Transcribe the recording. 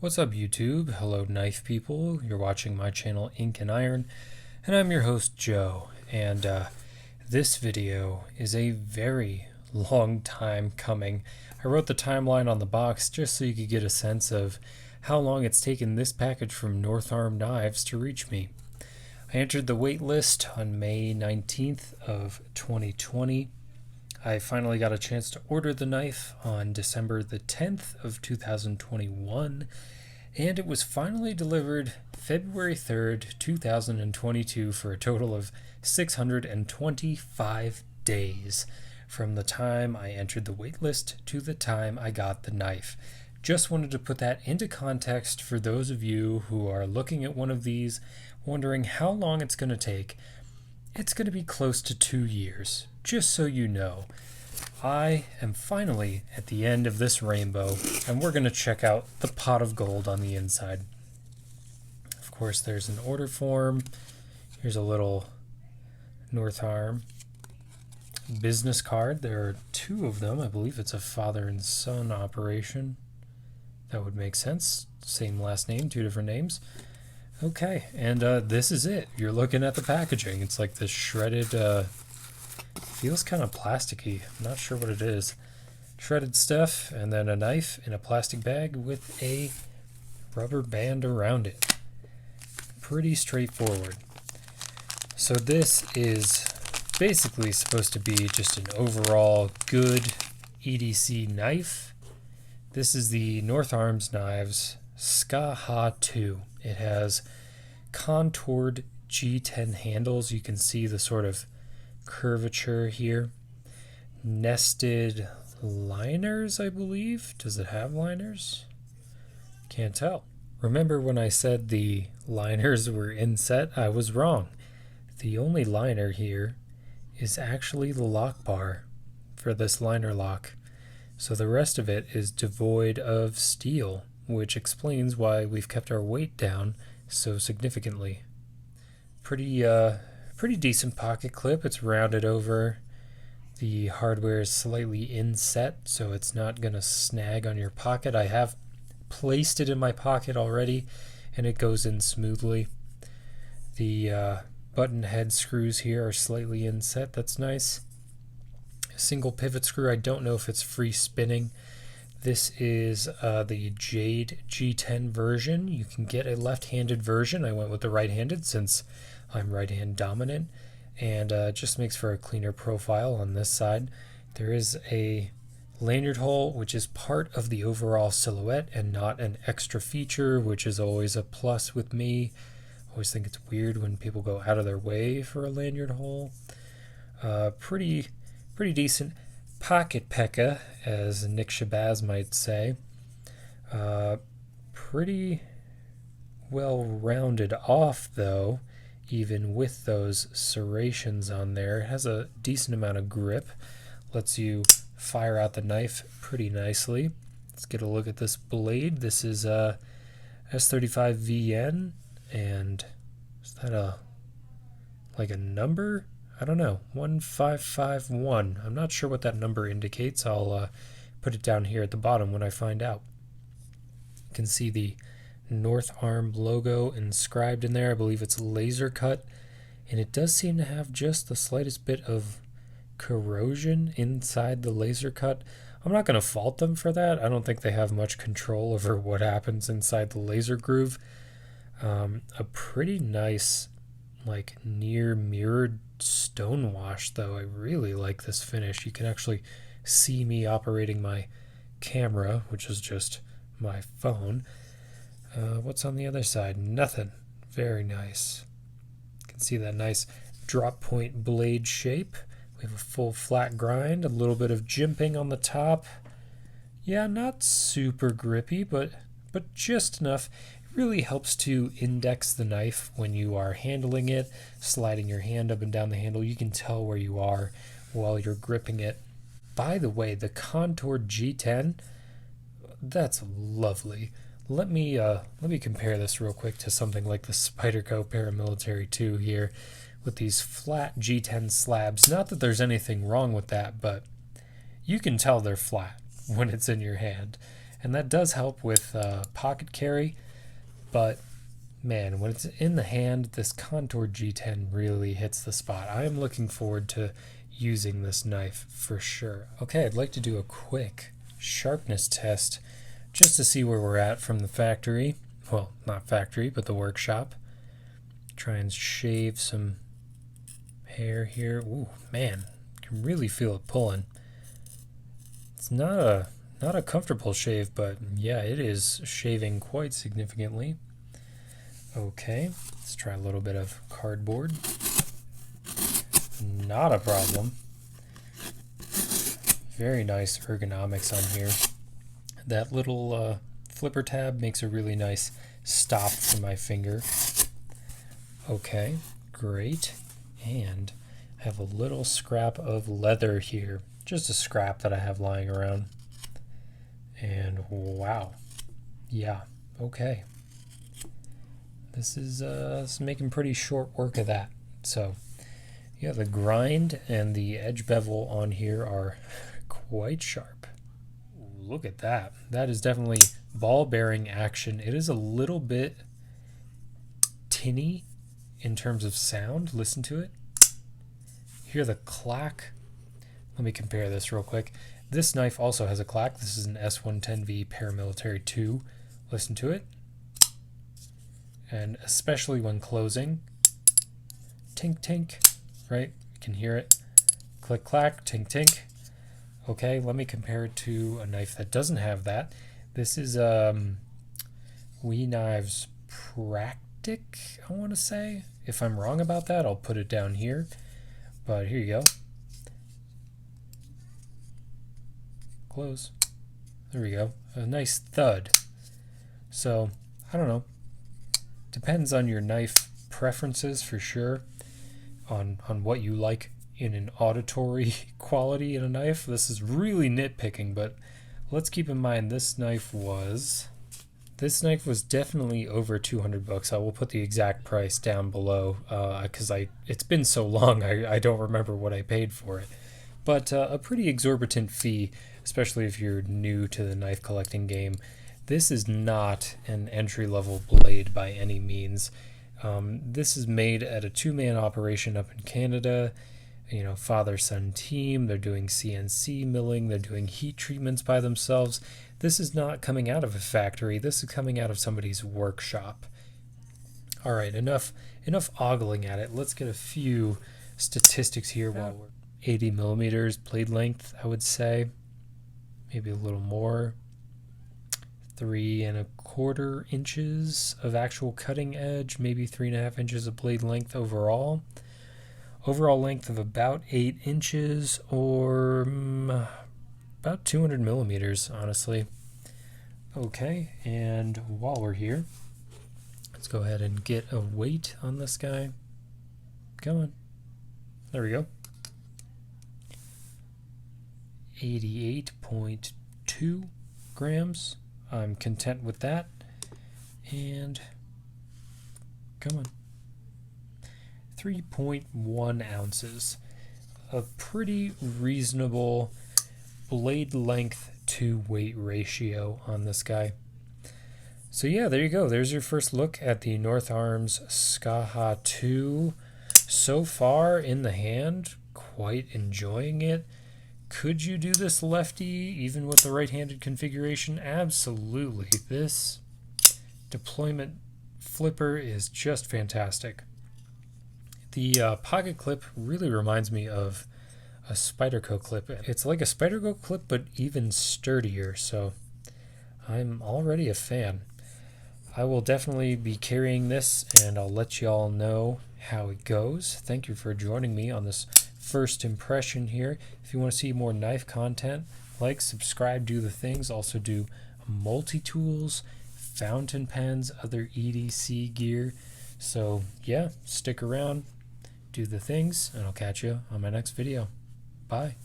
What's up YouTube? Hello knife people. You're watching my channel Ink&Iron, and I'm your host Joe. And this video is a very long time coming. I wrote the timeline on the box just so you could get a sense of how long it's taken this package from North Arm Knives to reach me. I entered the wait list on May 19th of 2020. I finally got a chance to order the knife on December the 10th of 2021, and it was finally delivered February 3rd, 2022 for a total of 625 days from the time I entered the waitlist to the time I got the knife. Just wanted to put that into context for those of you who are looking at one of these, wondering how long it's going to take. It's going to be close to 2 years, just so you know. I am finally at the end of this rainbow, and we're going to check out the pot of gold on the inside. Of course, there's an order form. Here's a little North Arm business card. There are two of them. I believe it's a father and son operation. That would make sense. Same last name, two different names. Okay, and this is it. You're looking at the packaging. It's like this shredded, feels kind of plasticky. I'm not sure what it is. Shredded stuff, and then a knife in a plastic bag with a rubber band around it. Pretty straightforward. So this is basically supposed to be just an overall good EDC knife. This is the North Arms Knives Skaha 2. It has contoured G10 handles. You can see the sort of curvature here. Nested liners, I believe. Does it have liners? Can't tell. Remember when I said the liners were inset? I was wrong. The only liner here is actually the lock bar for this liner lock. So the rest of it is devoid of steel, which explains why we've kept our weight down so significantly. Pretty decent pocket clip. It's rounded over. The hardware is slightly inset, so it's not going to snag on your pocket. I have placed it in my pocket already, and it goes in smoothly. The button head screws here are slightly inset. That's nice. Single pivot screw. I don't know if it's free spinning. This is the Jade G10 version. You can get a left-handed version. I went with the right-handed since I'm right-hand dominant, and just makes for a cleaner profile on this side. There is a lanyard hole, which is part of the overall silhouette and not an extra feature, which is always a plus with me. I always think it's weird when people go out of their way for a lanyard hole. Pretty decent pocket pekka, as Nick Shabazz might say. Pretty well rounded off, though, even with those serrations on there. It has a decent amount of grip. Lets you fire out the knife pretty nicely. Let's get a look at this blade. This is S35VN, and is that like a number? I don't know, 1551. I'm not sure what that number indicates. I'll put it down here at the bottom when I find out. You can see the North Arm logo inscribed in there. I believe it's laser cut, and it does seem to have just the slightest bit of corrosion inside the laser cut. I'm not going to fault them for that. I don't think they have much control over what happens inside the laser groove. A pretty nice, like, near mirrored stone wash, though. I really like this finish. You can actually see me operating my camera, which is just my phone. What's on the other side? Nothing. Very nice. You can see that nice drop point blade shape. We have a full flat grind, a little bit of jimping on the top. Yeah, not super grippy, but just enough. Really helps to index the knife when you are handling it, sliding your hand up and down the handle. You can tell where you are while you're gripping it. By the way, the contoured G10, that's lovely. Let me compare this real quick to something like the Spyderco Paramilitary 2 here with these flat G10 slabs. Not that there's anything wrong with that, but you can tell they're flat when it's in your hand. and that does help with pocket carry, but man, when it's in the hand, this Contour G10 really hits the spot. I am looking forward to using this knife for sure. Okay, I'd like to do a quick sharpness test just to see where we're at from the factory. Well, not factory, but the workshop. Try and shave some hair here. Ooh, man, you can really feel it pulling. It's not a comfortable shave, but yeah, it is shaving quite significantly. Okay, let's try a little bit of cardboard. Not a problem. Very nice ergonomics on here. That little flipper tab makes a really nice stop for my finger. Okay, great. And I have a little scrap of leather here. Just a scrap that I have lying around. And wow. Yeah, okay. This is making pretty short work of that. So yeah, the grind and the edge bevel on here are quite sharp. Look at that. That is definitely ball bearing action. It is a little bit tinny in terms of sound. Listen to it. Hear the clack. Let me compare this real quick. This knife also has a clack. This is an S110V Paramilitary 2. Listen to it. And especially when closing, tink tink, right? You can hear it. Click clack, tink tink. Okay, let me compare it to a knife that doesn't have that. This is We Knives Practic, I want to say. If I'm wrong about that, I'll put it down here. But here you go. Close. There we go. A nice thud. So, I don't know. Depends on your knife preferences for sure, on what you like in an auditory quality in a knife. This is really nitpicking, but let's keep in mind this knife was definitely over 200 bucks. I will put the exact price down below because it's been so long I don't remember what I paid for it. But a pretty exorbitant fee, especially if you're new to the knife collecting game. This is not an entry-level blade by any means. This is made at a two-man operation up in Canada. You know, father-son team. They're doing CNC milling. They're doing heat treatments by themselves. This is not coming out of a factory. This is coming out of somebody's workshop. All right, enough ogling at it. Let's get a few statistics here. While we're 80 millimeters blade length, I would say. Maybe a little more. 3¼ inches of actual cutting edge, maybe 3½ inches of blade length overall. Overall length of about 8 inches or about 200 millimeters, honestly. Okay, and while we're here, let's go ahead and get a weight on this guy. Come on. There we go. 88.2 grams. I'm content with that. And come on. 3.1 ounces. A pretty reasonable blade length to weight ratio on this guy. So yeah, there you go. There's your first look at the North Arms Skaha 2. So far in the hand, quite enjoying it. Could you do this lefty even with the right-handed configuration? Absolutely. This deployment flipper is just fantastic. The pocket clip really reminds me of a Spyderco clip. It's like a Spyderco clip, but even sturdier, so I'm already a fan. I will definitely be carrying this, and I'll let you all know how it goes. Thank you for joining me on this first impression here. If you want to see more knife content, like, subscribe, do the things. Also do multi-tools, fountain pens, other EDC gear. So yeah, stick around, do the things, and I'll catch you on my next video. Bye.